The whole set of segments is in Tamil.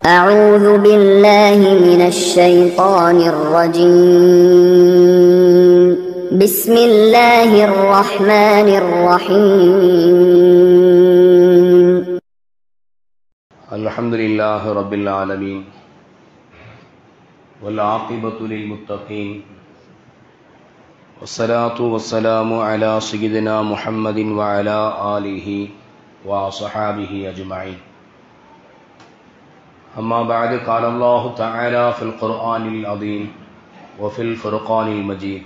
أعوذ بالله من الشيطان الرجيم بسم الله الرحمن الرحيم الحمد لله رب العالمين والعاقبة للمتقين والصلاة والسلام على سيدنا محمد وعلى آله وصحابه أجمعين. أما بعد، قال الله تعالى في القرآن العظيم وفي الفرقان المجيد: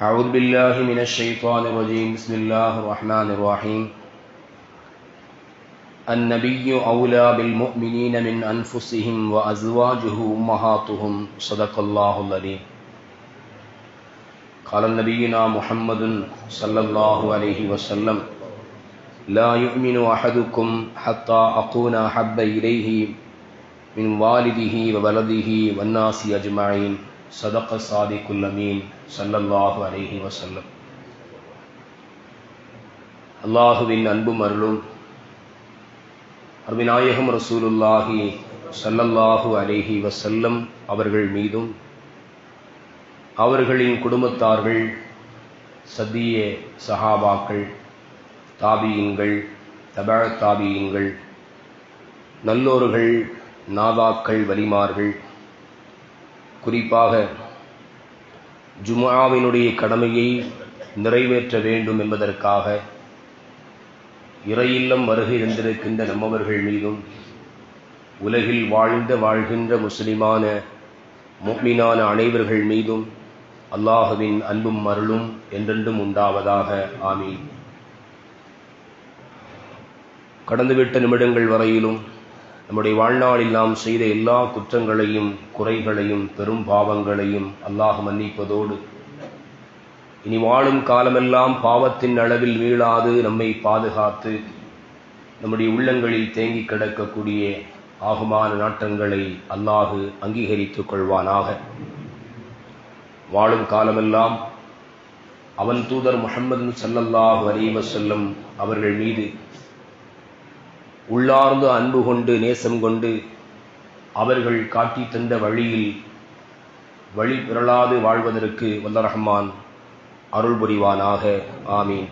أعوذ بالله من الشيطان الرجيم. بسم الله الرحمن الرحيم. النبي أولى بالمؤمنين من أنفسهم وأزواجه أمهاتهم. صدق الله العظيم. قال نبينا محمد صلى الله عليه وسلم: لا يؤمن أحدكم حتى أكون أحب إليه من والده وولده والناس أجمعين. صدق الصادق الأمين صلى الله عليه وسلم. அல்லாஹுவின் அன்பும் அருளும் அருமைநாயகம் ரசூலுல்லாஹி ஸல்லல்லாஹு அலைஹி வஸல்லம் அவர்கள் மீதும் அவர்களின் குடும்பத்தார்கள், சத்திய சஹாபாக்கள், தாபியீன்கள், தபஅ தாபியீன்கள், நல்லோர்கள், நாதாக்கள், வலிமார்கள், குறிப்பாக ஜும்ஆவினுடைய கடமையை நிறைவேற்ற வேண்டும் என்பதற்காக இறையில்லம் வருகை தந்திருக்கின்ற நம்மவர்கள் மீதும் உலகில் வாழ்கின்ற முஸ்லிமான முஃமினான அனைவர்கள் மீதும் அல்லாஹுவின் அன்பும் அருளும் என்றென்றும் உண்டாவதாக. ஆமீன். கடந்துவிட்ட நிமிடங்கள் வரையிலும் நம்முடைய வாழ்நாளில் நாம் செய்த எல்லா குற்றங்களையும், குறைகளையும், பெரும் பாவங்களையும் அல்லாஹ் மன்னிப்பதோடு இனி வாழும் காலமெல்லாம் பாவத்தின் அளவில் வீழாது நம்மை பாதுகாத்து நம்முடைய உள்ளங்களில் தேங்கி கிடக்கக்கூடிய ஆகுமான நாட்டங்களை அல்லாஹு அங்கீகரித்துக் கொள்வானாக. வாழும் காலமெல்லாம் அவன் தூதர் முஹம்மது ஸல்லல்லாஹு அலைஹி வஸல்லம் அவர்கள் மீது உள்ளார்ந்து அன்பு கொண்டு நேசம் கொண்டு அவர்கள் காட்டி தந்த வழியில் வழி பிறளாது வாழ்வதற்கு வல்ல ரஹ்மான் அருள் புரிவானாக. ஆமீன்.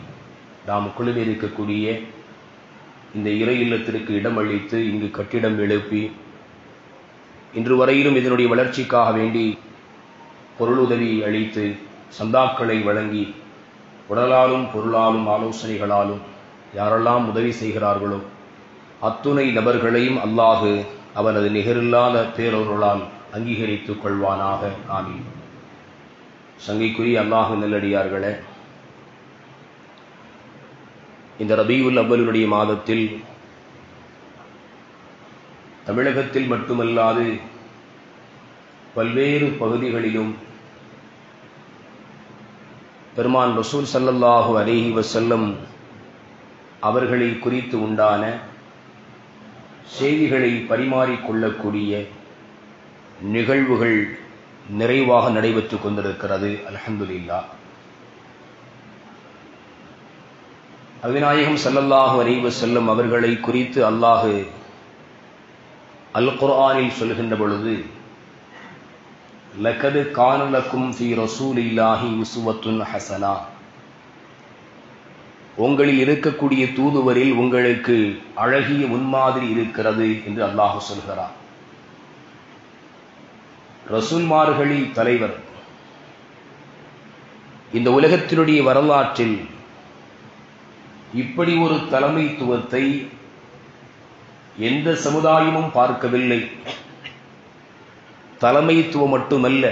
நாம் குழுவிருக்கக்கூடிய இந்த இறை இல்லத்திற்கு இடமளித்து இங்கு கட்டிடம் எழுப்பி இன்று வரையிலும் இதனுடைய வளர்ச்சிக்காக வேண்டி பொருளுதவி அளித்து சந்தாக்களை வழங்கி உடலாலும் பொருளாலும் ஆலோசனைகளாலும் யாரெல்லாம் உதவி செய்கிறார்களோ அத்துணை நபர்களையும் அல்லாஹு அவனது நிகரில்லாத பேரொருளால் அங்கீகரித்துக் கொள்வானாக. ஆமீன். சங்கைக்குரிய அல்லாஹு நல்லடியார்களே, இந்த ரபீஉல் அவ்வலுடைய மாதத்தில் தமிழகத்தில் மட்டுமல்லாது பல்வேறு பகுதிகளிலும் பெருமான் ரசூல் ஸல்லல்லாஹு அலைஹி வஸல்லம் அவர்களை குறித்து உண்டான செய்திகளை பரிமாறிக்கொள்ளக்கூடிய நிகழ்வுகள் நிறைவாக நடைபெற்றுக் கொண்டிருக்கிறது. அல்ஹம்துலில்லாஹ். அபிநாயகம் ஸல்லல்லாஹு அலைஹி வஸல்லம் அவர்களை குறித்து அல்லாஹ் அல் குர்ஆனில் சொல்கின்ற பொழுது, லகத் கான லக்கும் ஃபீ ரசூலில்லாஹி உஸ்வத்துன் ஹஸனா, உங்களில் இருக்கக்கூடிய தூதுவரில் உங்களுக்கு அழகிய முன்மாதிரி இருக்கிறது என்று அல்லாஹ் சொல்கிறார். ரசூல்மார்களில் தலைவர். இந்த உலகத்தினுடைய வரலாற்றில் இப்படி ஒரு தலைமைத்துவத்தை எந்த சமுதாயமும் பார்க்கவில்லை. தலைமைத்துவம் மட்டுமல்ல,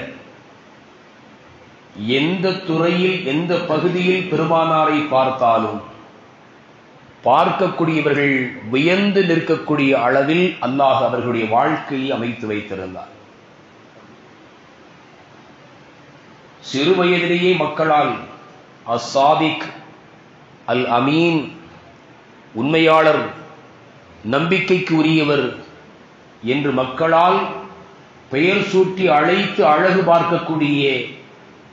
எந்த துறையில் எந்த பகுதியில் பெருமானாரை பார்த்தாலும் பார்க்கக்கூடியவர்கள் வியந்து நிற்கக்கூடிய அளவில் அல்லாஹ் அவர்களுடைய வாழ்க்கையை அமைத்து வைத்திருந்தார். சிறு வயதிலேயே மக்களால் அஸ்ஸாதிக், அல் அமீன், உண்மையாளர், நம்பிக்கைக்கு உரியவர் என்று மக்களால் பெயர் சூட்டி அழைத்து அழகு பார்க்கக்கூடிய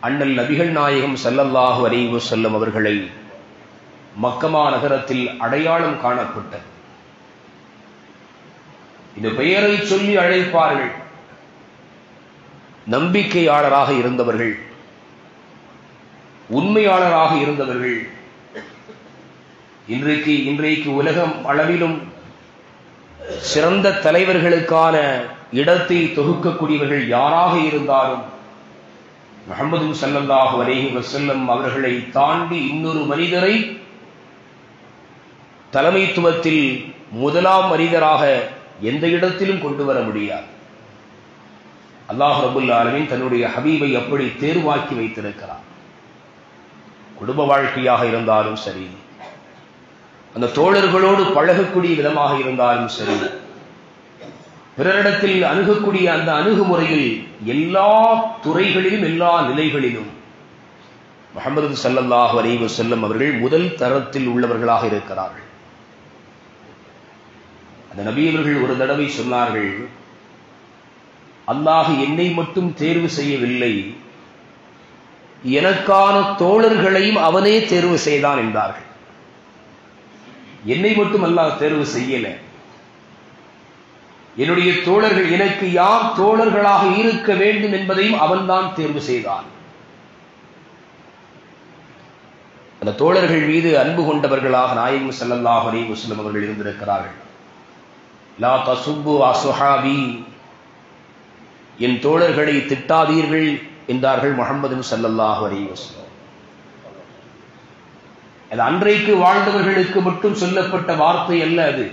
அண்ணல் நபிகள் நாயகம் ஸல்லல்லாஹு அலைஹி வஸல்லம் அவர்களை மக்கமா நகரத்தில் அடையாளம் காணப்பட்ட இந்த பெயரை சொல்லி அழைப்பார்கள். நம்பிக்கையாளராக இருந்தவர்கள், உண்மையாளராக இருந்தவர்கள். இன்றைக்கு உலகம் அளவிலும் சிறந்த தலைவர்களுக்கான இடத்தை தொகுக்கக்கூடியவர்கள் யாராக இருந்தாலும் முஹம்மது ஸல்லல்லாஹு அலைஹி வஸல்லம் அவர்களை தாண்டி இன்னொரு மனிதரை தலைமைத்துவத்தில் முதலாம் மனிதராக எந்த இடத்திலும் கொண்டு வர முடியாது. அல்லாஹ் ரப்பல் ஆலமீன் தன்னுடைய ஹபீபை அப்படி தேர்வாக்கி வைத்திருக்கிறார். குடும்ப வாழ்க்கையாக இருந்தாலும் சரி, அந்த தோழர்களோடு பழகக்கூடிய விதமாக இருந்தாலும் சரி, பிறரிடத்தில் அணுகக்கூடிய அந்த அணுகுமுறையில் எல்லா துறைகளிலும் எல்லா நிலைகளிலும் முஹம்மது ஸல்லல்லாஹு அலைஹி வஸல்லம் அவர்கள் முதல் தரத்தில் உள்ளவர்களாக இருக்கிறார்கள். அந்த நபி அவர்கள் ஒரு தடவை சொன்னார்கள், அல்லாஹ் என்னை மட்டும் தேர்வு செய்யவில்லை, எனக்கான தோழர்களையும் அவனே தேர்வு செய்தான் என்றார்கள். என்னை மட்டும் அல்லாஹ் தேர்வு செய்யல, என்னுடைய தோழர்கள், எனக்கு யார் தோழர்களாக இருக்க வேண்டும் என்பதையும் அவன்தான் தேர்வு செய்தான். அந்த தோழர்கள் மீது அன்பு கொண்டவர்களாக நாயகம் ஸல்லல்லாஹு அலைஹி வஸல்லம் அவர்கள் இருந்திருக்கிறார்கள். லா தசுப்பு அஸ்ஹாபி, என் தோழர்களை திட்டாதீர்கள் என்றார்கள் முஹம்மது ஸல்லல்லாஹு அலைஹி வஸல்லம். அது அன்றைக்கு வாழ்ந்தவர்களுக்கு மட்டும் சொல்லப்பட்ட வார்த்தை அல்ல. அது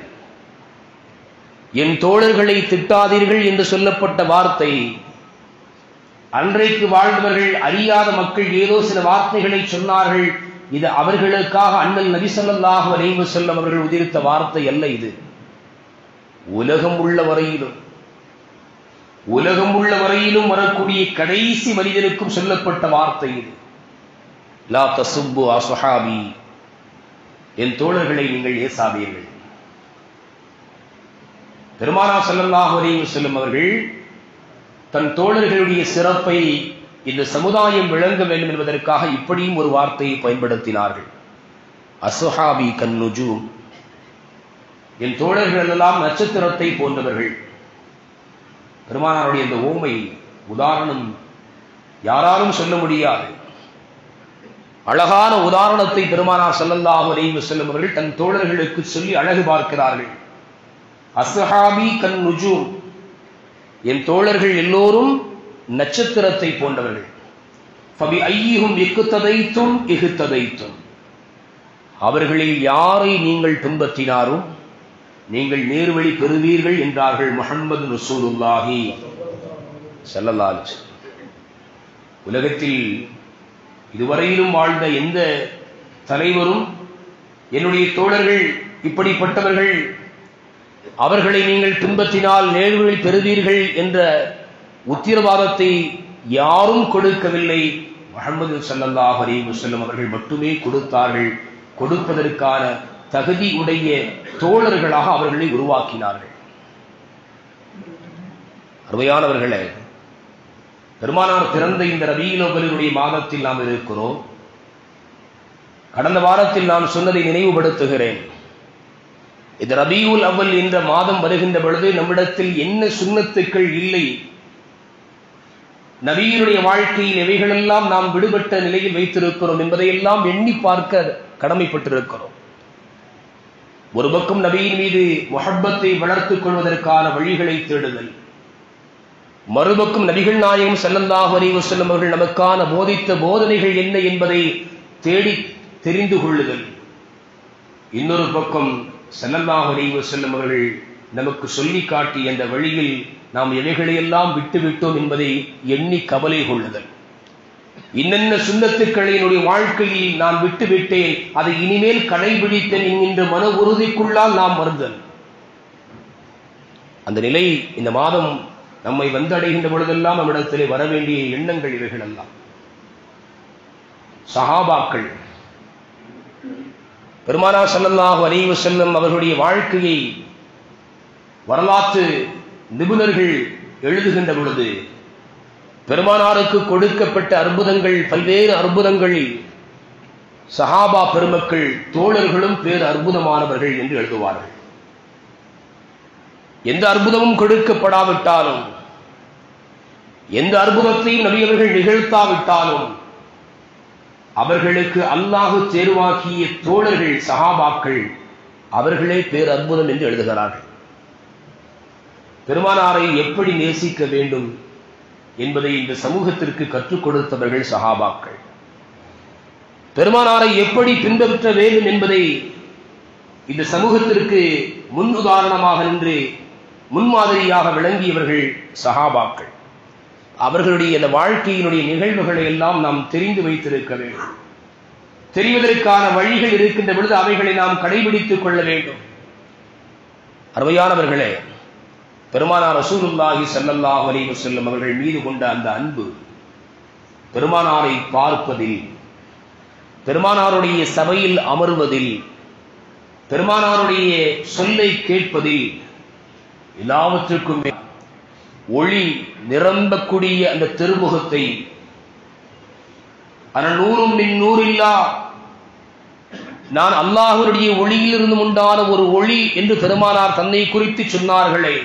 என் தோழர்களை திட்டாதீர்கள் என்று சொல்லப்பட்ட வார்த்தை அன்றைக்கு வாழ்ந்தவர்கள் அறியாத மக்கள் ஏதோ சில வார்த்தைகளை சொன்னார்கள். இது அவர்களுக்காக அண்ணல் நபி ஸல்லல்லாஹு அலைஹி வஸல்லம் அவர்கள் உதிர்த்த வார்த்தை அல்ல. இது உலகம் உள்ள வரையிலும் வரக்கூடிய கடைசி மனிதனுக்கும் சொல்லப்பட்ட வார்த்தை இது. லா தசுப்பு அஸ்ஹாபி, என் தோழர்களை நீங்கள் ஏசாதீர்கள். பெருமானார் ஸல்லல்லாஹு அலைஹி வஸல்லம் அவர்கள் தன் தோழர்களுடைய சிறப்பை இந்த சமுதாயம் விளங்க வேண்டும் என்பதற்காக இப்படியும் ஒரு வார்த்தையை பயன்படுத்தினார்கள். அஸ்ஹாபி கன்னுஜூம், என் தோழர்கள் எல்லாம் நட்சத்திரத்தை போன்றவர்கள். பெருமானாருடைய இந்த ஓமை உதாரணம் யாராலும் சொல்ல முடியாது. அழகான உதாரணத்தை பெருமானார் ஸல்லல்லாஹு அலைஹி வஸல்லம் அவர்கள் தன் தோழர்களுக்கு சொல்லி அழகு பார்க்கிறார்கள். அஸ்ஹாபி கன்னுஜூம், என் தோழர்கள் எல்லோரும் நட்சத்திரத்தை போன்றவர்கள். ஃபபி ஐயிஹும் இக்ததைத்தும் இஹ்ததைத்தும், அவர்களில் யாரை நீங்கள் பின்பற்றினாரும் நீங்கள் நேர்வழி பெறுவீர்கள் என்றார்கள் முஹம்மது ரசூலுல்லாஹி ஸல்லல்லாஹு அலைஹி வஸல்லம். உலகத்தில் இதுவரையிலும் வாழ்ந்த எந்த தலைவரும் என்னுடைய தோழர்கள் இப்படிப்பட்டவர்கள், அவர்களை நீங்கள் பின்பற்றினால் நேர்வழி பெறுவீர்கள் என்ற உத்தரவாதத்தை யாரும் கொடுக்கவில்லை. முஹம்மது ஸல்லல்லாஹு அலைஹி வஸல்லம் அவர்கள் மட்டுமே கொடுத்தார்கள். கொடுப்பதற்கான தகுதி உடைய தோழர்களாக அவர்களை உருவாக்கினார்கள். அருமையானவர்களே, பெருமானார் பிறந்த இந்த ரபீஉல் அவ்வலுடைய மாதத்தில் நாம் இருக்கிறோம். கடந்த வாரத்தில் நான் சொன்னதை நினைவுபடுத்துகிறேன். இந்த ரபீஉல் அவ்வல் என்ற மாதம் வருகின்ற பொழுது நம்மிடத்தில் என்ன சுன்னத்துக்கள் இல்லை, நபியினுடைய வாழ்க்கையில் எவைகளெல்லாம் நாம் விடுபட்ட நிலையில் வைத்திருக்கிறோம் என்பதையெல்லாம் எண்ணி பார்க்க கடமைப்பட்டிருக்கிறோம். ஒரு பக்கம் நபியின் மீது முஹப்பத்தை வளர்த்துக் கொள்வதற்கான வழிகளை தேடுதல், மறுபக்கம் நபிகள் நாயகம் ஸல்லல்லாஹு அலைஹி வஸல்லம் அவர்கள் நமக்கான போதித்த போதனைகள் என்ன என்பதை தேடி தெரிந்து கொள்ளுதல், இன்னொரு பக்கம் ஸல்லல்லாஹு அலைஹி வஸல்லம் அவர்கள் நமக்கு சொல்லி காட்டி அந்த வழியில் நாம் எவைகளையெல்லாம் விட்டுவிட்டோம் என்பதை எண்ணி கவலை கொள்ளுதல். இன்னென்ன சுன்னத்துக்களை என்னுடைய வாழ்க்கையில் நான் விட்டுவிட்டேன், அதை இனிமேல் கடைபிடித்தேன் என்கின்ற மன உறுதிக்குள்ளால் நாம் வருதல். அந்த நிலை இந்த மாதம் நம்மை வந்தடைகின்ற பொழுதெல்லாம் நம்மிடத்திலே வர வேண்டிய எண்ணங்கள் இவைகள் எல்லாம். சஹாபாக்கள், பெருமானார் ஸல்லல்லாஹு அலைஹி வஸல்லம் அவர்களுடைய வாழ்க்கையை வரலாற்று நிபுணர்கள் எழுதுகின்ற பொழுது பெருமானாருக்கு கொடுக்கப்பட்ட அற்புதங்கள், பல்வேறு அற்புதங்களில் சஹாபா பெருமக்கள் தோழர்களும் பேர் அற்புதமானவர்கள் என்று எழுதுவார்கள். எந்த அற்புதமும் கொடுக்கப்படாவிட்டாலும், எந்த அற்புதத்தையும் நபி அவர்கள் நிகழ்த்தாவிட்டாலும், அவர்களுக்கு அல்லாஹ் தேர்வாக்கிய தோழர்கள் சஹாபாக்கள் அவர்களே பேர் அற்புதம் என்று எழுதுகிறார்கள். பெருமானாரை எப்படி நேசிக்க வேண்டும் என்பதை இந்த சமூகத்திற்கு கற்றுக் கொடுத்தவர்கள் சஹாபாக்கள். பெருமானாரை எப்படி பின்பற்ற வேண்டும் என்பதை இந்த சமூகத்திற்கு முன் உதாரணமாக நின்று முன்மாதிரியாக விளங்கியவர்கள் சஹாபாக்கள். அவர்களுடைய அந்த வாழ்க்கையினுடைய நிகழ்வுகளை எல்லாம் நாம் தெரிந்து வைத்திருக்க வேண்டும். தெரிவதற்கான வழிகள் இருக்கின்ற பொழுது அவைகளை நாம் கடைபிடித்துக் கொள்ள வேண்டும். அருமையானவர்களே, பெருமானார் ரசூலுல்லாஹி ஸல்லல்லாஹு அலைஹி வஸல்லம் அவர்கள் மீது கொண்ட அந்த அன்பு, பெருமானாரை பார்ப்பதில், பெருமானாருடைய சபையில் அமர்வதில், பெருமானாருடைய சொல்லை கேட்பதில், எல்லாவற்றுக்கும் ஒளி நிரம்பக்கூடிய அந்த திருமுகத்தை, அனநூறும் மின் நூறில்லா, நான் அல்லாஹ்வுடைய ஒளியிலிருந்து உண்டான ஒரு ஒளி என்று பெருமானார் தன்னை குறித்து சொன்னார்களே,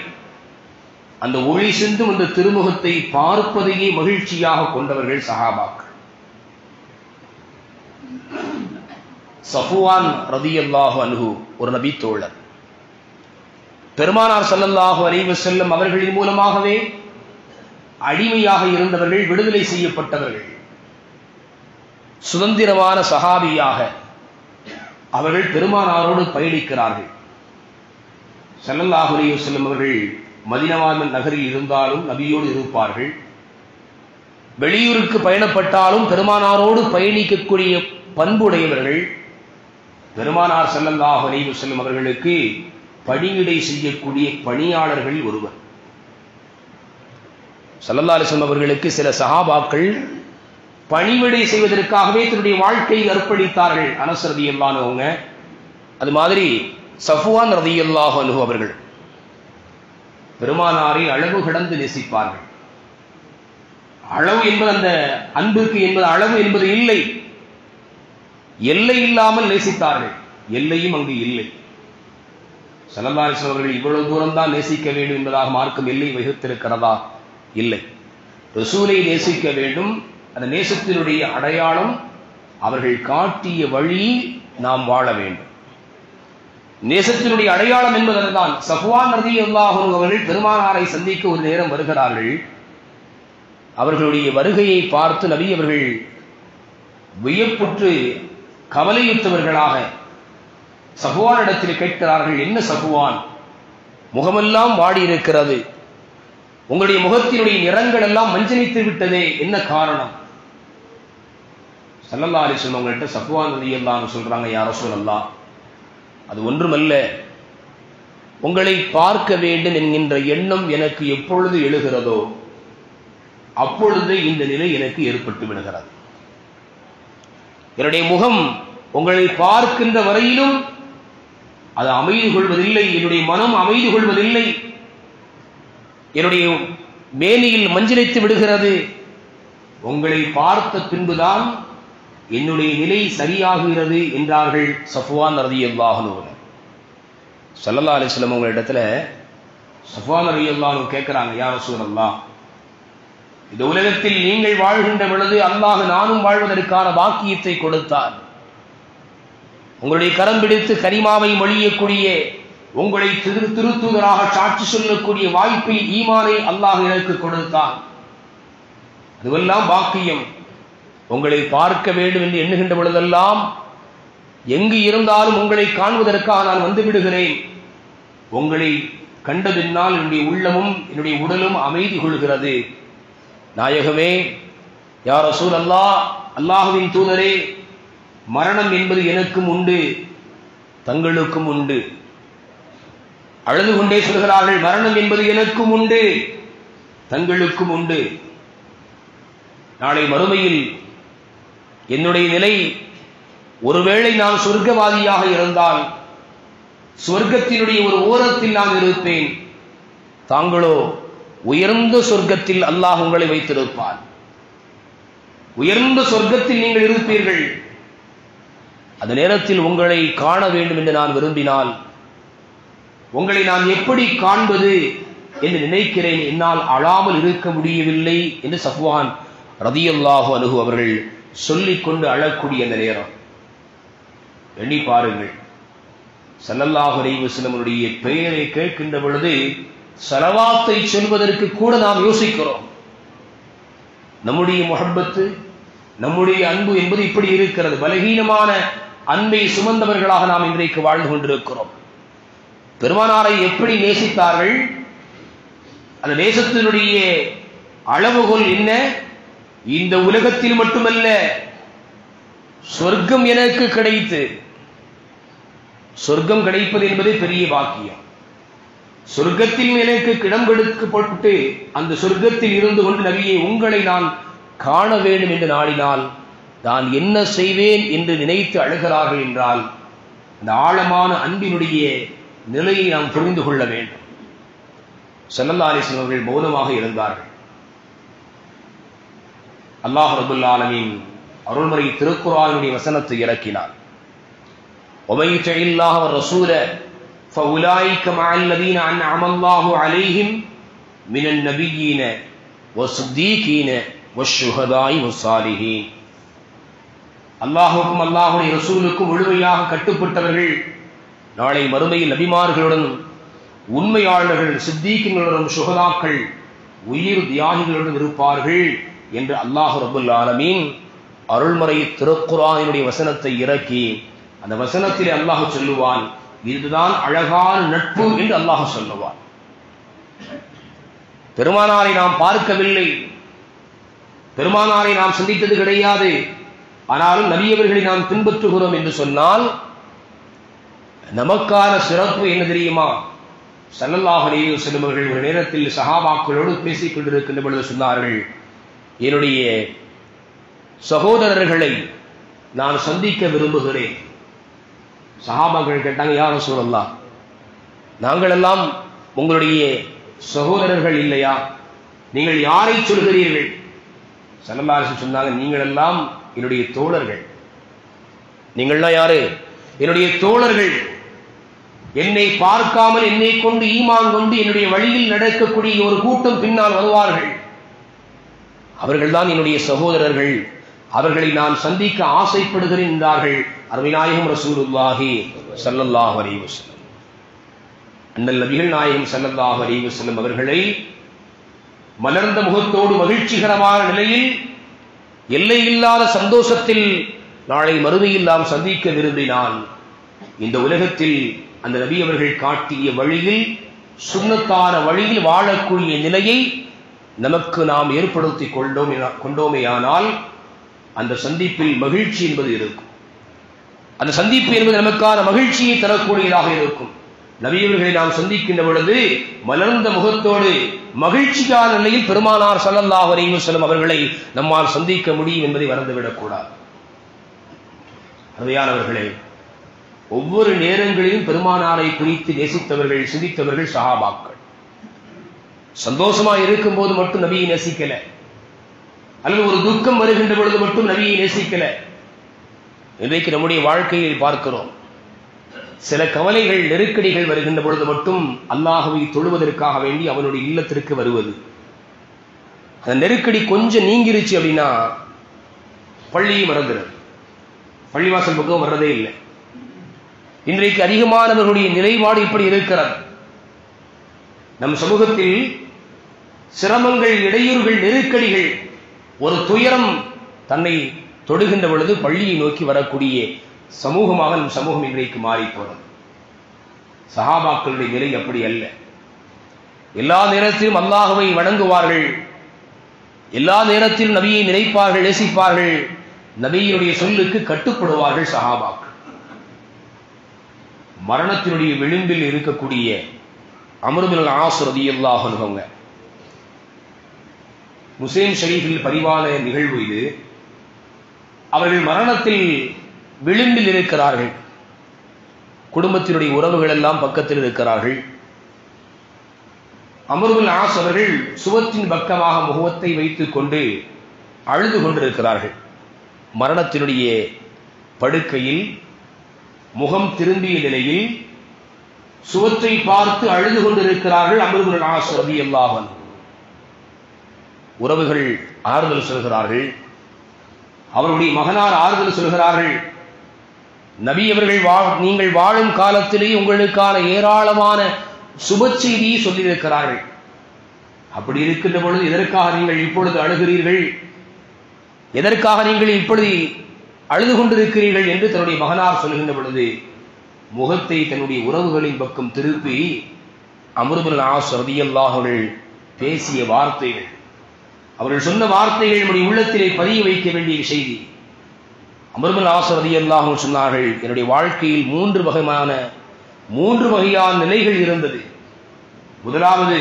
அந்த ஒளி சிந்தும் அந்த திருமுகத்தை பார்ப்பதையே மகிழ்ச்சியாக கொண்டவர்கள் சஹாபாக்கள். சஃப்வான் ரலியல்லாஹு அன்ஹு ஒரு நபி தோழர். பெருமானார் ஸல்லல்லாஹு அலைஹி வஸல்லம் அவர்களின் மூலமாகவே அடிமையாக இருந்தவர்கள், விடுதலை செய்யப்பட்டவர்கள், சுதந்திரமான சஹாபியாக அவர்கள் பெருமானாரோடு பயணிக்கிறார்கள். ஸல்லல்லாஹு அலைஹி வஸல்லம் அவர்கள் மதீனா நகரில் இருந்தாலும் நபியோடு இருப்பார்கள். வெளியூருக்கு பயணப்பட்டாலும் பெருமானாரோடு பயணிக்கக்கூடிய பண்புடையவர்கள். பெருமானார் ஸல்லல்லாஹு அலைஹி வஸல்லம் அவர்களுக்கு பணிவிடை செய்யக்கூடிய பணியாளர்கள் ஒருவர். ஸல்லல்லாஹு அலைஹி வஸல்லம் அவர்களுக்கு சில சஹாபாக்கள் பணிவிடை செய்வதற்காகவே தன்னுடைய வாழ்க்கையை அர்ப்பணித்தார்கள். அனஸ் ரலியல்லாஹு அன்ஹு, அது மாதிரி சஃப்வான் ரலியல்லாஹு அன்ஹு அவர்கள் பெருமானாரை அளவு கடந்து நேசிப்பார்கள். அளவு என்பது அந்த அன்புக்கு என்பது அளவு என்பது இல்லை, எல்லை இல்லாமல் நேசித்தார்கள். எல்லையும் அங்கு இல்லை. ஸல்லல்லாஹு அலைஹி வஸல்லம் அவர்கள் இவ்வளவு தூரம் தான் நேசிக்க வேண்டும் என்பதாக மார்க்கம் எல்லை வகுத்திருக்கிறதா? இல்லை. ரசூலை நேசிக்க வேண்டும். அந்த நேசத்தினுடைய அடையாளம் அவர்கள் காட்டிய வழி நாம் வாழ வேண்டும். நேசத்தினுடைய அடையாளம் என்பதுதான். சஃப்வான் ரலியல்லாஹு அன்ஹு அவர்கள் பெருமானாரை சந்திக்க ஒரு நேரம் வருகிறார்கள். அவர்களுடைய வருகையை பார்த்து நபி அவர்கள் வியப்புற்று கவலையுற்றவர்களாக சஃப்வான் இடத்தில் கேட்கிறார்கள், என்ன சஃப்வான், முகமெல்லாம் வாடி இருக்கிறது, உங்களுடைய முகத்தினுடைய நிறங்கள் எல்லாம் மஞ்சளித்து விட்டதே, என்ன காரணம்? ஸல்லல்லாஹு அலைஹி வஸல்லம் அவங்கள்ட்ட சஃப்வான் ரலியல்லாஹு அன்ஹு சொல்றாங்க, யா ரசூலல்லாஹ், அது ஒன்றுமல்ல, உங்களை பார்க்க வேண்டும் என்கின்ற எண்ணம் எனக்கு எப்பொழுது எழுகிறதோ அப்பொழுது இந்த நிலை எனக்கு ஏற்பட்டு விடுகிறது. என்னுடைய முகம் உங்களை பார்க்கின்ற வரையிலும் அது அமைதி கொள்வதில்லை, என்னுடைய மனம் அமைதி கொள்வதில்லை, என்னுடைய மேனியில் மஞ்சளித்து விடுகிறது. உங்களை பார்த்த பின்புதான் என்னுடைய நிலை சரியாகிறது என்றார்கள் சஃப்வான் ரலியல்லாஹு அன்ஹு. ஸல்லல்லாஹு அலைஹி வஸல்லம் உங்க இடத்துல சஃப்வான் ரலியல்லாஹு அன்ஹு கேட்கிறாங்க, யா ரசூலல்லாஹ், இந்த உலகத்தில் நீங்கள் வாழ்கின்ற பொழுது அல்லாஹ் நானும் வாழ்வதற்கான பாக்கியத்தை கொடுத்தார். உங்களுடைய கரம் பிடித்து கரிமாவை மொழியக்கூடிய, உங்களை திருத்தூதராக சாட்சி சொல்லக்கூடிய வாய்ப்பை, ஈமானை அல்லாஹ் எனக்கு கொடுத்தான். அதுவெல்லாம் பாக்கியம். உங்களை பார்க்க வேண்டும் என்று எண்ணுகின்ற பொழுதெல்லாம் எங்கு இருந்தாலும் உங்களை காண்பதற்காக நான் வந்து விடுகிறேன். உங்களை கண்ட பின்னால் என்னுடைய உள்ளமும் என்னுடைய உடலும் அமைதி கொள்கிறது. நாயகமே, யா ரசூலல்லாஹ், அல்லாஹ்வின் தூதரே, மரணம் என்பது எனக்கும் உண்டு, தங்களுக்கும் உண்டு. அழுது கொண்டே சொல்கிறார்கள், மரணம் என்பது எனக்கும் உண்டு, தங்களுக்கும் உண்டு. நாளை மறுமையில் என்னுடைய நிலை, ஒருவேளை நான் சொர்க்கவாதியாக இருந்தால் சொர்க்கத்தினுடைய ஒரு ஓரத்தில் நான் இருப்பேன், தாங்களோ உயர்ந்த சொர்க்கத்தில் அல்லாஹ் உங்களை வைத்திருப்பார். உயர்ந்த சொர்க்கத்தில் நீங்கள் இருப்பீர்கள். அந்த நேரத்தில் உங்களை காண வேண்டும் என்று நான் விரும்பினால் உங்களை நான் எப்படி காண்பது என்று நினைக்கிறேன், என்னால் அழாமல் இருக்க முடியவில்லை என்று சஃப்வான் ரலியல்லாஹு அன்ஹு அவர்கள் சொல்லிக் கொண்டு அழக்கூடிய அந்த நேரம் எண்ணி பாருங்கள். ஸல்லல்லாஹு அலைஹி வஸல்லமுடைய பெயரை கேட்கின்ற பொழுது ஸலவாத்தை சொல்வதற்கு கூட நாம் யோசிக்கிறோம். நம்முடைய முஹப்பத்து, நம்முடைய அன்பு என்பது இப்படி இருக்கிறது. பலகீனமான அன்பை சுமந்தவர்களாக நாம் இன்றைக்கு வாழ்ந்து கொண்டிருக்கிறோம். பெருமானாரை எப்படி நேசித்தார்கள்? அந்த நேசத்தினுடைய அளவுகோல் என்ன? இந்த உலகத்தில் மட்டுமல்ல, சொர்க்கம் எனக்கு கிடைத்து, சொர்க்கம் கிடைப்பது என்பது பெரிய பாக்கியம். சொர்க்கத்தில் எனக்கு இடம் கொடுக்கப்பட்டு அந்த சொர்க்கத்தில் இருந்து கொண்டு நபியே உங்களை நான் காண வேண்டும் என்று நாடினால் நான் என்ன செய்வேன் என்று நினைத்து அழுகிறார்கள் என்றால் அந்த ஆழமான அன்பினுடைய நிலையை நாம் புரிந்து கொள்ள வேண்டும். ஸல்லல்லாஹு அலைஹி வஸல்லம் அவர்கள் மௌனமாக இருந்தார்கள். அல்லாஹ் ரப்பல் ஆலமீன் அருள்மறை திருக்குர்ஆனுடைய வசனத்தை இறக்கினார். وَمَن يُطِعِ اللَّهَ وَالرَّسُولَ فَأُولَٰئِكَ مَعَ الَّذِينَ أَنْعَمَ اللَّهُ عَلَيْهِمْ مِنَ النَّبِيِّينَ وَالصِّدِّيقِينَ وَالشُّهَدَاءِ وَالصَّالِحِينَ. அல்லாஹ்வுக்கும் அல்லாஹ்வுடைய ரசூலுக்கும் முழுமையாக கட்டுப்பட்டவர்கள் நாளை மறுமையில் நபிமார்களுடன், உண்மையாளர்கள், சித்தீக்கின்களுடன், சுஹதாக்கள், உயிர் தியாகிகளுடன் இருப்பார்கள் என்று அல்லாஹ் ரப்பல் ஆலமீன் அருள்மறை திருக்குர்ஆனுடைய வசனத்தை இறக்கி அந்த வசனத்திலே அல்லாஹ் சொல்லுவான், இதுதான் அழகான நட்பு என்று அல்லாஹ் சொல்லுவான். பெருமானாரை நாம் பார்க்கவில்லை, பெருமானாரை நாம் சந்தித்தது கிடையாது, ஆனாலும் நபியவர்களை நாம் பின்பற்றுகிறோம் என்று சொன்னால் நமக்கான சிறப்பு என்ன தெரியுமா? ஸல்லல்லாஹு அலைஹி வஸல்லம் அவர்கள் ஒரு நேரத்தில் சஹாபாக்களோடு பேசிக் கொண்டிருக்கின்ற பொழுது சொன்னார்கள், என்னுடைய சகோதரர்களை நான் சந்திக்க விரும்புகிறேன். சஹாபாக்கள் கேட்டாங்க, யா ரசூலல்லாஹ், நாங்கள் எல்லாம் உங்களுடைய சகோதரர்கள் இல்லையா? நீங்கள் யாரை சொல்கிறீர்கள்? ஸல்லல்லாஹு அலைஹி வஸல்லம் சொன்னாங்க, நீங்கள் எல்லாம் என்னுடைய தோழர்கள். நீங்கள்லாம் யாரு? என்னுடைய தோழர்கள். என்னை பார்க்காமல் என்னை கொண்டு ஈமான் கொண்டு என்னுடைய வழியில் நடக்கக்கூடிய ஒரு கூட்டம் பின்னால் வருவார்கள். அவர்கள்தான் என்னுடைய சகோதரர்கள். அவர்களை நான் சந்திக்க ஆசைப்படுகிறேன் என்றார்கள் அருமைநாயகம் ரசூலுல்லாஹி ஸல்லல்லாஹு அலைஹி வஸல்லம். அண்ணல் நபிகள் நாயகம் ஸல்லல்லாஹு அலைஹி வஸல்லம் அவர்களை மலர்ந்த முகத்தோடு மகிழ்ச்சிகரமான நிலையில் எல்லையில்லாத சந்தோஷத்தில் நாளை மறுமையில் நாம் சந்திக்க விரும்பினால் இந்த உலகத்தில் அந்த நபி அவர்கள் காட்டிய வழியில், சுன்னத்தான வழியில் வாழக்கூடிய நிலையை நமக்கு நாம் ஏற்படுத்தி கொண்டோமேயானால் அந்த சந்திப்பில் மகிழ்ச்சி என்பது இருக்கும். அந்த சந்திப்பு என்பது நமக்கான மகிழ்ச்சியை தரக்கூடியதாக இருக்கும். நபியவர்களை நாம் சந்திக்கின்ற பொழுது மலர்ந்த முகத்தோடு மகிழ்ச்சியான நிலையில் பெருமானார் ஸல்லல்லாஹு அலைஹி வஸல்லம் அவர்களை நம்மால் சந்திக்க முடியும் என்பதை மறந்துவிடக்கூடாது. அருமையானவர்களே, ஒவ்வொரு நேரங்களிலும் பெருமானாரை குறித்து நேசித்தவர்கள், சிந்தித்தவர்கள் சஹாபாக்கள். சந்தோஷமா இருக்கும் போது மட்டும் நபியை நேசிக்கல, அல்லது ஒரு துக்கம் வருகின்ற பொழுது மட்டும் நபியை நேசிக்கல. இன்றைக்கு நம்முடைய வாழ்க்கையில் பார்க்கிறோம், சில கவலைகள், நெருக்கடிகள் வருகின்ற பொழுது மட்டும் அல்லாஹ்வை தொழுவதற்காக வேண்டி அவனுடைய இல்லத்திற்கு வருவது. அந்த நெருக்கடி கொஞ்சம் நீங்கிருச்சு அப்படின்னா பள்ளியை மறந்துடும், பள்ளிவாசல் பக்கம் வர்றதே இல்லை. இன்றைக்கு அதிகமானவர்களுடைய நிலைப்பாடு இப்படி இருக்கிறது. நம் சமூகத்தில் சிரமங்கள், இடையூறுகள், நெருக்கடிகள், ஒரு துயரம் தன்னை தொடுகின்ற பொழுது பள்ளியை நோக்கி வரக்கூடிய சமூகமாக நம் சமூகம் இன்றைக்கு மாறி போனது. சஹாபாக்களுடைய நிலை அப்படி அல்ல. எல்லா நேரத்திலும் அல்லாஹ்வை வணங்குவார்கள், எல்லா நேரத்திலும் நபியை நினைப்பார்கள், நேசிப்பார்கள், நபியினுடைய சொல்லுக்கு கட்டுப்படுவார்கள் சஹாபாக்கள். மரணத்தினுடைய விளிம்பில் இருக்கக்கூடிய அம்ர் பின் ஆஸ் ரலியல்லாஹு அன்ஹு, முஸ்லிம் ஷரீஃபில் பதிவான நிகழ்வு இது. அவர்கள் மரணத்தில் விளிம்பில் இருக்கிறார்கள். குடும்பத்தினுடைய உறவுகள் எல்லாம் பக்கத்தில் இருக்கிறார்கள். அம்ர் பின் ஆஸ் அவர்கள் சுவத்தின் பக்கமாக முகத்தை வைத்துக் கொண்டு அழுது கொண்டிருக்கிறார்கள். மரணத்தினுடைய படுக்கையில் முகம் திரும்பிய நிலையில் சுவற்றை பார்த்து அழுது கொண்டிருக்கிறார்கள் அம்ர் இப்னு ஆஸ் ரலியல்லாஹு அன்ஹு. உறவுகள் ஆறுதல் சொல்கிறார்கள், அவருடைய மகனார் ஆறுதல் சொல்கிறார்கள். நபி அவர்கள் நீங்கள் வாழும் காலத்திலேயே உங்களுக்கான ஏராளமான சுப செய்தியை சொல்லியிருக்கிறார்கள். அப்படி இருக்கின்ற பொழுது எதற்காக நீங்கள் இப்பொழுது அழுகிறீர்கள், எதற்காக நீங்கள் இப்பொழுது அழுது கொண்டிருக்கிறீர்கள் என்று தன்னுடைய மகனார் சொல்கின்ற பொழுது முகத்தை தன்னுடைய உறவுகளின் பக்கம் திருப்பி அம்ர் இப்னு ஆஸ் ரலியல்லாஹு அன்ஹு பேசிய வார்த்தைகள், அவர்கள் சொன்ன வார்த்தைகள் நம்முடைய உள்ளத்திலே பதிய வைக்க வேண்டிய செய்தி. அம்ர் இப்னு ஆஸ் ரலியல்லாஹு அன்ஹு சொன்னார்கள், என்னுடைய வாழ்க்கையில் மூன்று வகையான நிலைகள் இருந்தது. முதலாவது,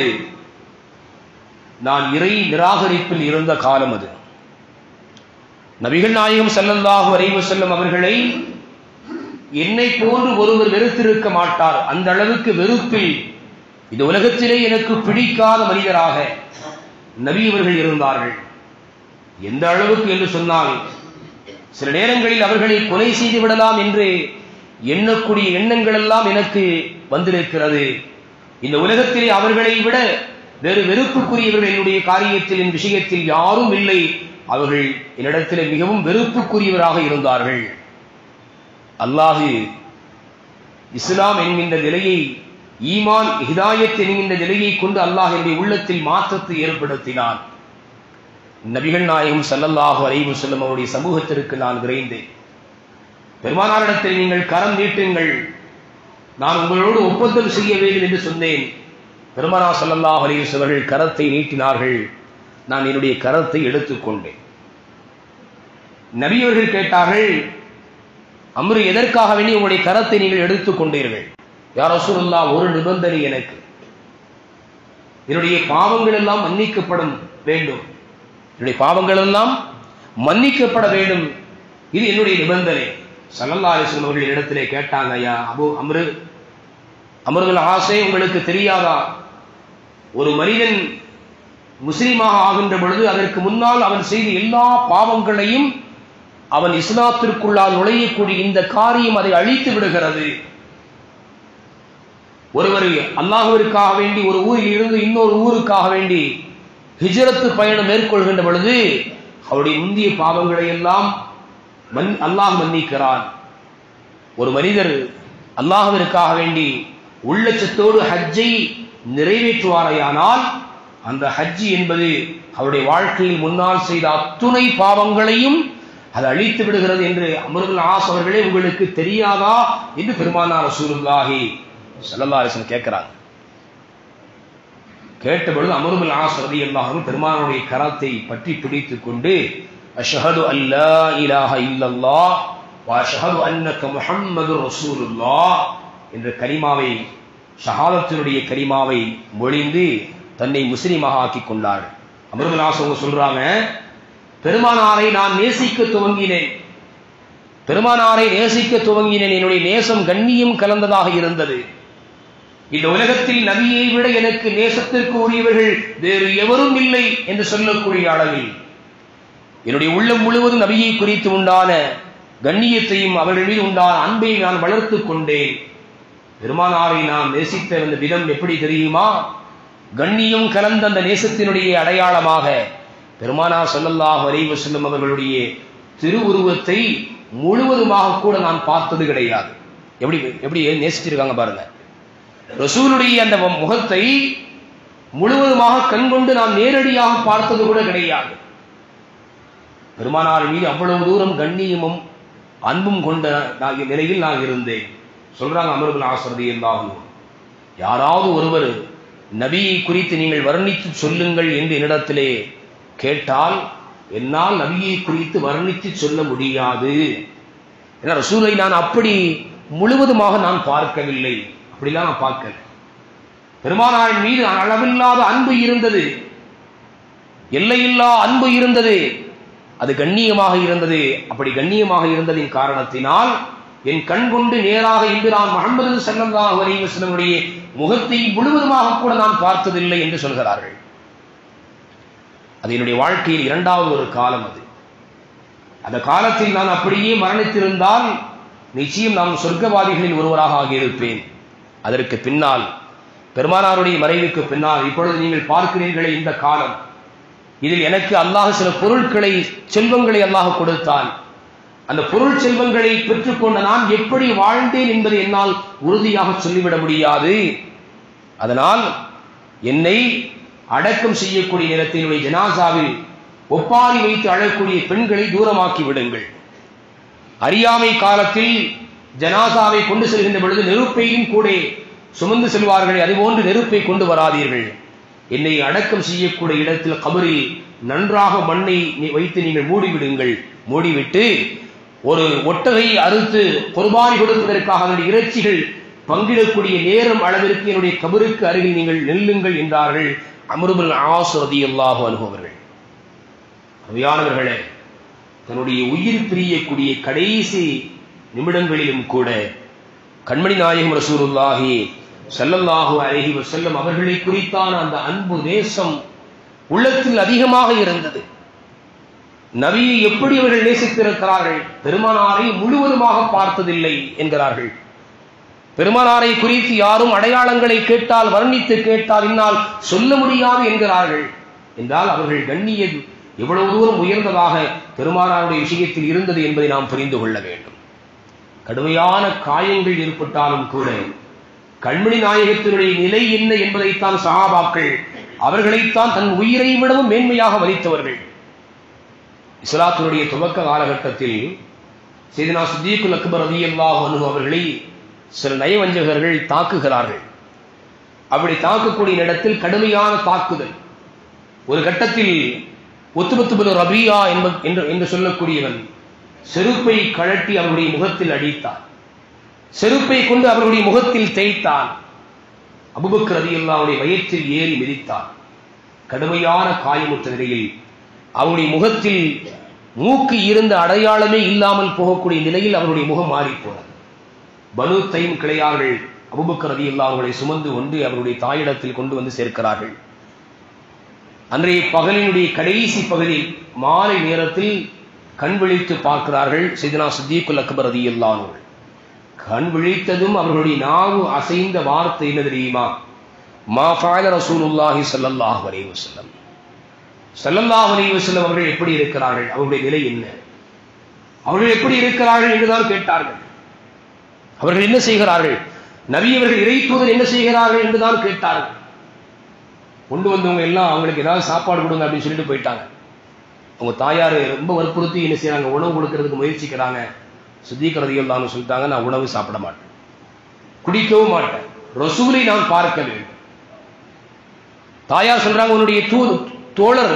நான் இறை நிராகரிப்பில் இருந்த காலம் அது. நபிகள் நாயகம் ஸல்லல்லாஹு அலைஹி வஸல்லம் அவர்களை என்னை போன்று ஒருவர் வெறுத்திருக்க மாட்டார். அந்த அளவுக்கு வெறுப்பில் இந்த உலகத்திலே எனக்கு பிடிக்காத மனிதராக நபி அவர்கள் இருந்தார்கள். எந்த அளவுக்கு என்று சொன்னால், சில நேரங்களில் அவர்களை கொலை செய்து விடலாம் என்று எண்ணக்கூடிய எண்ணங்கள் எல்லாம் எனக்கு வந்திருக்கிறது. இந்த உலகத்திலே அவர்களை விட வேறு வெறுப்புக்குரியவர்கள் என்னுடைய காரியத்தில் என் விஷயத்தில் யாரும் இல்லை. அவர்கள் என்னிடத்தில் மிகவும் வெறுப்புக்குரியவராக இருந்தார்கள். அல்லாஹ் இஸ்லாம் என்கின்ற நிலையை, ஈமான் ஹிதாயத் என்கின்ற நிலையை கொண்டு அல்லாஹ் என்னுடைய உள்ளத்தில் மாற்றத்தை ஏற்படுத்தினான். நபிகள் நாயகம் ஸல்லல்லாஹு அலைஹி வஸல்லம் அவருடைய சமூகத்திற்கு நான் விரைந்தேன். பெருமானாரிடத்தில் நீங்கள் கரம் நீட்டுங்கள், நான் உங்களோடு ஒப்பந்தம் செய்ய வேண்டும் என்று சொன்னேன். பெருமானார் ஸல்லல்லாஹு அலைஹி வஸல்லம் அவர்கள் கரத்தை நீட்டினார்கள். நான் என்னுடைய கரத்தை எடுத்துக்கொண்டேன். நபி அவர்கள் கேட்டார்கள், அம்ரு, எதற்காக வேண்டி உங்களுடைய கரத்தை நீங்கள் எடுத்துக்கொண்டீர்கள்? யா ரசூலுல்லாஹ், ஒரு நிபந்தனை, எனக்கு என்னுடைய பாவங்கள் எல்லாம் மன்னிக்கப்படும் வேண்டும், என்னுடைய பாவங்கள் எல்லாம் மன்னிக்கப்பட வேண்டும், இது என்னுடைய நிபந்தனை. ஸல்லல்லாஹு அலைஹி வஸல்லம் அவர்கள் இடத்திலே கேட்டாங்க, யா அம்ரு இப்னு ஆஸ், உங்களுக்கு தெரியாதா, ஒரு மனிதன் முஸ்லிமாக ஆகின்ற பொழுது அதற்கு முன்னால் அவன் செய்த எல்லா பாவங்களையும் அவன் இஸ்லாத்திற்குள்ளால் நுழையக்கூடிய இந்த காரியம் அதை அழித்து விடுகிறது. ஒருவர் அல்லாஹ்விற்காக வேண்டி ஒரு ஊரில் இருந்து இன்னொரு ஊருக்காக வேண்டி ஹிஜ்ரத்து பயணம் மேற்கொள்கின்ற பொழுது அவருடைய முந்திய பாவங்களை எல்லாம் அல்லாஹ் மன்னிக்கிறான். ஒரு மனிதர் அல்லாஹ்விற்காக வேண்டி உள்ளச்சத்தோடு ஹஜ்ஜை நிறைவேற்றுவாரையானால் அந்த ஹஜ் என்பது அவருடைய வாழ்க்கையில் முன்னால் செய்த அத்துணை பாவங்களையும் அது அழித்து விடுகிறது என்று அம்ர் இப்னு ஆஸ் அவர்களே, உங்களுக்கு தெரியாதா என்று பெருமானார் ரசூலுல்லாஹி ஸல்லல்லாஹு அலைஹி வஸல்லம் கேட்கிறாங்க. கேட்டபொழுது அம்ர் இப்னு ஆஸ் ரலியல்லாஹு அன்ஹு பெருமானாருடைய கரத்தை பற்றி பிடித்துக் கொண்டு, அஷ்ஹது அல்லா இலாஹ இல்லல்லாஹ் வ அஷ்ஹது அன்னக முஹம்மதுர் ரசூலுல்லாஹ் என்ற கலிமாவை, ஷஹாதத்தினுடைய கலிமாவை மொழிந்து தன்னை முஸ்லிமாக ஆக்கிக் கொண்டார். அம்ர் இப்னு ஆஸ் அவங்க சொல்றாங்க, பெருமானாரை நான் நேசிக்க துவங்கினேன், என்னுடைய நேசம் கண்ணியம் கலந்ததாக இருந்தது. இந்த உலகத்தில் நபியை விட எனக்கு நேசத்திற்கு உரியவர்கள் வேறு எவரும் இல்லை என்று சொல்லக்கூடிய அளவில் என்னுடைய உள்ளம் முழுவதும் நபியை குறித்து உண்டான கண்ணியத்தையும் அவர்கள் மீது உண்டான அன்பை நான் வளர்த்துக் கொண்டேன். பெருமானாரை நான் நேசித்த அந்த விதம் எப்படி தெரியுமா? கண்ணியம் கலந்த அந்த நேசத்தினுடைய அடையாளமாக பெருமானார் ஸல்லல்லாஹு அலைஹி வஸல்லம் அவர்களுடைய திருவுருவத்தை முழுவதுமாக கூட நான் பார்த்தது கிடையாது. எப்படி நேசிச்சிருக்காங்க பாருங்க. ரசூலுடைய அந்த முகத்தை முழுவதுமாக கண்கொண்டு நான் நேரடியாக பார்த்தது கூட கிடையாது. பெருமானார் மீது அவ்வளவு தூரம் கண்ணியமும் அன்பும் கொண்ட நிலையில் நான் இருந்தேன். சொல்றாங்க அம்ர் இப்னு ஆஸ் ரலியல்லாஹு அன்ஹு, யாராவது ஒருவர் நபியை குறித்து நீங்கள் வர்ணித்து சொல்லுங்கள் என்று என்னிடத்திலே கேட்டால் என்னால் நபியை குறித்து வர்ணித்து சொல்ல முடியாது. ஏன்னா ரசூலை நான் அப்படி முழுவதுமாக நான் பார்க்கவில்லை, அப்படிலாம் நான் பார்க்கல. பெருமானாரின் மீது அளவில்லாத அன்பு இருந்தது, எல்லையில்லா அன்பு இருந்தது, அது கண்ணியமாக இருந்தது. அப்படி கண்ணியமாக இருந்ததின் காரணத்தினால் என் கண் கொண்டு நேராக இன்று நான் முஹம்மது ஸல்லல்லாஹு அலைஹி வஸல்லம் உடைய முகத்தை முழுவதுமாக கூட நான் பார்த்ததில்லை என்று சொல்கிறார்கள். அது என்னுடைய வாழ்க்கையில் இரண்டாவது ஒரு காலம். அந்த காலத்தில் நான் அப்படியே மரணித்திருந்தால் நிச்சயம் நான் சொர்க்கவாதிகளில் ஒருவராக ஆகியிருப்பேன். அதற்கு பின்னால் பெருமானாருடைய மறைவுக்கு பின்னால் இப்பொழுது நீங்கள் பார்க்கிறீர்களே இந்த காலம், இதில் எனக்கு அல்லாஹ் சில பொருட்களை, செல்வங்களை அல்லாஹ் கொடுத்தான். அந்த பொருள் செல்வங்களை பெற்றுக்கொண்ட நான் எப்படி வாழ்ந்தேன் என்பதை என்னால் உறுதியாக சொல்லிவிட முடியாது. அதனால் என்னை அடக்கம் செய்யக்கூடிய நேரத்தில் ஜனாசாவில் ஒப்பாரி வைத்து அழக்கூடிய பெண்களை தூரமாக்கி விடுங்கள். அறியாமை காலத்தில் ஜனாசாவை கொண்டு செல்கின்ற பொழுது நெருப்பையும் கூட சுமந்து செல்வார்கள், அதுபோன்று நெருப்பை கொண்டு வராதீர்கள். என்னை அடக்கம் செய்யக்கூடிய இடத்தில் கபரில் நன்றாக மண்ணை வைத்து நீங்கள் மூடிவிடுங்கள். மூடிவிட்டு ஒரு ஒட்டகை அறுத்து குர்பானி கொடுப்பதற்காக அதனுடைய இறைச்சிகள் பங்கிடக்கூடிய நேரம் அளவிற்கு என்னுடைய கபருக்கு அருகில் நீங்கள் நெல்லுங்கள் என்றார்கள் அம்ர் இப்னு ஆஸ் ரலியல்லாஹு அன்ஹு அவர்கள். அருமையானவர்களே, தன்னுடைய உயிர் பிரியக்கூடிய கடைசி நிமிடங்களிலும் கூட கண்மணி நாயகம் ரசூலுல்லாஹி ஸல்லல்லாஹு அலைஹி வஸல்லம் அவர்களை குறித்தான அந்த அன்பு நேசம் உள்ளத்தில் அதிகமாக இருந்தது. நபியை எப்படி அவர்கள் நேசித்திருக்கிறார்கள்? பெருமானாரை முழுவதுமாக பார்த்ததில்லை என்கிறார்கள். பெருமானாரை குறித்து யாரும் அடையாளங்களை கேட்டால், வர்ணித்து கேட்டால் என்னால் சொல்ல முடியாது என்கிறார்கள். என்றால் அவர்கள் கண்ணியம் எவ்வளவு தூரம் உயர்ந்ததாக பெருமானாருடைய விஷயத்தில் இருந்தது என்பதை நாம் புரிந்து கொள்ள வேண்டும். கடுமையான காயங்கள் ஏற்பட்டாலும் கூட கண்மணி நாயகத்தினுடைய நிலை என்ன என்பதைத்தான் சஹாபாக்கள், அவர்களைத்தான் தன் உயிரை விடவும் மேன்மையாக மதித்தவர்கள். இஸ்லாத்தினுடைய துவக்க காலகட்டத்தில் சையதுனா சித்தீக்குல் அக்பர் ரலியல்லாஹு அன்ஹு அவர்களை சில நயவஞ்சகர்கள் தாக்குகிறார்கள். அப்படி தாக்கக்கூடிய இடத்தில் கடுமையான தாக்குதல். ஒரு கட்டத்தில் உத்பத் இப்னு ரபியா என்று சொல்லக்கூடியவன் செருப்பை கழட்டி அவருடைய முகத்தில் அடித்தான். செருப்பை கொண்டு அவருடைய முகத்தில் தேய்த்தான். அபூபக்கர் ரலியல்லாஹு வயிற்றில் ஏறி மிதித்தான். கடுமையான காயமுற்ற நிலையில் அவருடைய முகத்தில் மூக்கு இருந்த அடையாளமே இல்லாமல் போகக்கூடிய நிலையில் அவருடைய முகம் மாறி போனது. பனு தைம் கிளையார்கள் அபூபக்கர் ரலியல்லாஹு அன்ஹு சுமந்து கொண்டு அவருடைய தாயிடத்தில் கொண்டு வந்து சேர்க்கிறார்கள். அன்றைய பகலினுடைய கடைசி பகுதி மாலை நேரத்தில் கண் விழித்து பார்க்கிறார்கள் சையதுனா சித்தீக்குல் அக்பர் ரலியல்லாஹு அன்ஹு. கண் விழித்ததும் அவர்களுடைய நாவு அசைந்த வார்த்தை என்ன தெரியுமா? மா ஃபஅல ரசூலுல்லாஹி ஸல்லல்லாஹு அலைஹி வஸல்லம். ஸல்லல்லாஹு அலைஹி வஸல்லம் அவர்கள் எப்படி இருக்கிறார்கள், அவருடைய நிலை என்ன, அவர்கள் எப்படி இருக்கிறார்கள் என்றுதான் கேட்டார்கள். அவர்கள் என்ன செய்கிறார்கள், நபி அவர்கள் இறை தூதர் என்ன செய்கிறார்கள் என்றுதான் கேட்டார்கள். கொண்டு வந்தவங்க எல்லாம் அவங்களுக்கு ஏதாவது சாப்பாடு கொடுங்க அப்படின்னு சொல்லிட்டு போயிட்டாங்க. அவங்க தாயார் ரொம்ப வற்புறுத்தி என்ன செய்யறாங்க, உணவு கொடுக்கறதுக்கு முயற்சிக்கிறாங்க. சித்தீக் ரலியல்லாஹு அன்ஹு சொல்லிட்டாங்க, நான் உணவு சாப்பிட மாட்டேன், குடிக்கவும் மாட்டேன், ரசூலை நான் பார்க்க வேண்டும். தாயார் சொல்றாங்க, உன்னுடைய தோழர்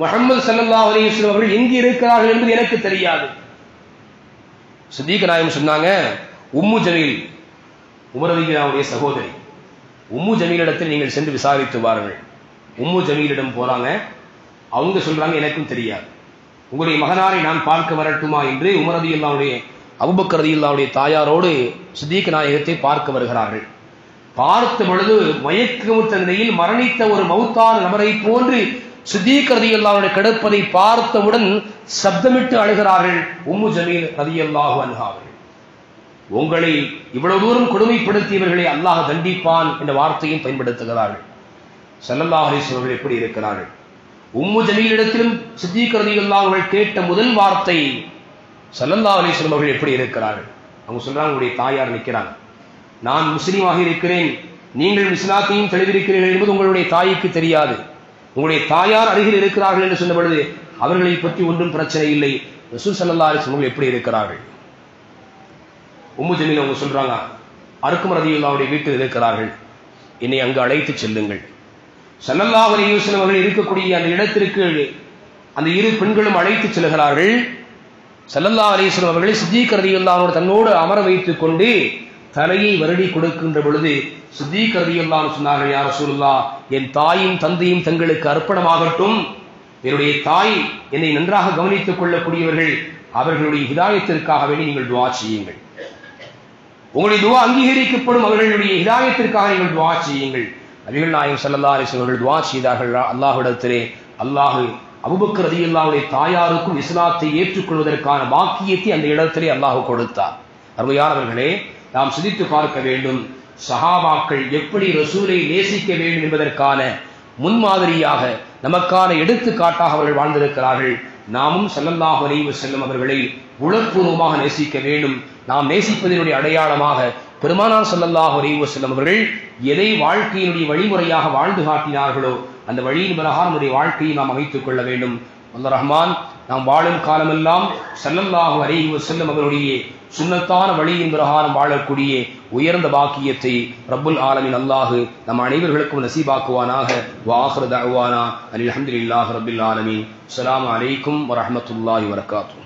முஹம்மது ஸல்லல்லாஹு அலைஹி வஸல்லம் அவர்கள் எங்கே இருக்கிறார்கள் என்பது எனக்கு தெரியாது. சித்தீக் நாயகம் சொன்னாங்க, உம்மு ஜமீல், உமர் ரலியல்லாஹுடைய சகோதரி உம்மு ஜமீலிடத்தில் நீங்கள் சென்று விசாரித்து வாருங்கள். உம்மு ஜமீலிடம் போறாங்க. அவங்க சொல்றாங்க, எனக்கும் தெரியாது, உங்களுடைய மகனாரை நான் பார்க்க வரட்டுமா என்று உமர் ரலியல்லாஹுடைய அபூபக்கர் ரலியல்லாஹுடைய தாயாரோடு சித்தீக் நாயகத்தை பார்க்க வருகிறார்கள். பார்த்த பொழுது மயக்கமுற்ற நிலையில் மரணித்த ஒரு மௌத்தான நபரை போன்று சித்தீக் ரலியல்லாஹு கிடப்பதை பார்த்தவுடன் சப்தமிட்டு அழுகிறார்கள் உம்மு ஜமீல் ரலியல்லாஹு அன்ஹா. உங்களை இவ்வளவு தூரம் கொடுமைப்படுத்தியவர்களை அல்லாஹ் தண்டிப்பான் என்ற வார்த்தையும் பயன்படுத்துகிறார்கள். ஸல்லல்லாஹு அலைஹி வஸல்லம் எப்படி இருக்கிறார்கள்? உம்மு ஜமீலிடத்திலும் சித்தீக் ரலியல்லாஹு அன்ஹு கேட்ட முதல் வார்த்தை ஸல்லல்லாஹு அலைஹி வஸல்லம் அவர்கள் எப்படி இருக்கிறார்கள்? அவங்க சொல்றாங்க, உங்களுடைய தாயார் நிற்கிறாங்க, நான் முஸ்லீமாக இருக்கிறேன், நீங்கள் இஸ்லாத்தையும் தெளிவிருக்கிறீர்கள் என்பது உங்களுடைய தாய்க்கு தெரியாது, உங்களுடைய தாயார் அருகில் இருக்கிறார்கள் என்று சொன்ன பொழுது அவர்களை பற்றி ஒன்றும் பிரச்சனை இல்லை, ரசூல் ஸல்லல்லாஹு அலைஹி வஸல்லம் எப்படி இருக்கிறார்கள்? உம்மு ஜமீல் அவங்க சொல்றாங்க, அர்கம் ரலியல்லாஹு வீட்டில் இருக்கிறார்கள், என்னை அங்கு அழைத்து செல்லுங்கள். ஸல்லல்லாஹு அலைஹி வஸல்லம் அவர்கள் இருக்கக்கூடிய அந்த இடத்திற்கு அந்த இரு பெண்களும் அழைத்து செல்கிறார்கள். ஸல்லல்லாஹு அலைஹி வஸல்லம் அவர்களை சித்தீக் ரலியல்லாஹு அன்ஹு தன்னோடு அமர வைத்துக் கொண்டு தலையை வருடி கொடுக்கின்ற பொழுது சித்தீக் ரலியல்லாஹு அன்ஹு சொன்னார்கள், யா ரசூலுல்லாஹ், என் தாயும் தந்தையும் தங்களுக்கு அர்ப்பணமாகட்டும், என்னுடைய தாய் என்னை நன்றாக கவனித்துக் கொள்ளக்கூடியவர்கள், அவர்களுடைய ஹிதாயத்திற்காக வேண்டி நீங்கள் துஆ செய்யுங்கள், உங்களுடைய துஆ அங்கீகரிக்கப்படும், அவர்களுடைய ஹிதாயத்திற்காக நீங்கள் துஆ செய்யுங்கள். நபிகள் நாயகம் ஸல்லல்லாஹு அலைஹி வஸல்லம் அவர்கள் துஆ செய்தார்கள். அல்லாஹ்விடத்திலே அல்லாஹ் அபூபக்கர் ரலியல்லாஹுடைய தாயாருக்கும் இஸ்லாத்தை ஏற்றுக்கொள்வதற்கான பாக்கியத்தை அந்த இடத்திலே அல்லாஹ் கொடுத்தார். அருமையானவர்களே, நாம் சிந்தித்து பார்க்க வேண்டும். சஹாபாக்கள் எப்படி ரசூலை நேசிக்க வேண்டும் என்பதற்கான முன்மாதிரியாக நமக்கான எடுத்துக்காட்டாக அவர்கள் வாழ்ந்திருக்கிறார்கள். நாமும் ஸல்லல்லாஹு அலைஹி வஸல்லம் அவர்களை உளப்பூர்வமாக நேசிக்க வேண்டும். நாம் நேசிப்பதனுடைய அடையாளமாக பெருமானார் ஸல்லல்லாஹு அலைஹி வஸல்லம் அவர்கள் எதை வாழ்க்கையினுடைய வழிமுறையாக வாழ்ந்து காட்டினார்களோ அந்த வழியின் பிரகாரம் நம்முடைய வாழ்க்கையை நாம் அமைத்துக் கொள்ள வேண்டும். அல்லாஹ் ரஹ்மான் நாம் வாழும் காலமெல்லாம் ஸல்லல்லாஹு அலைஹி வஸல்லம் அவருடைய சுன்னத்தான வழியின் பிரகாரம் வாழக்கூடிய உயர்ந்த பாக்கியத்தை ரப்புல் ஆலமீன் அல்லாஹ் நம் அனைவர்களுக்கும் நசீபாக்குவானாக. வஆகிரு தஅவானா அல்ஹம்துலில்லாஹி ரப்பில் ஆலமீன். அஸ்ஸலாமு அலைக்கும் வரஹ்மத்துல்லாஹி வபரகாத்துஹு.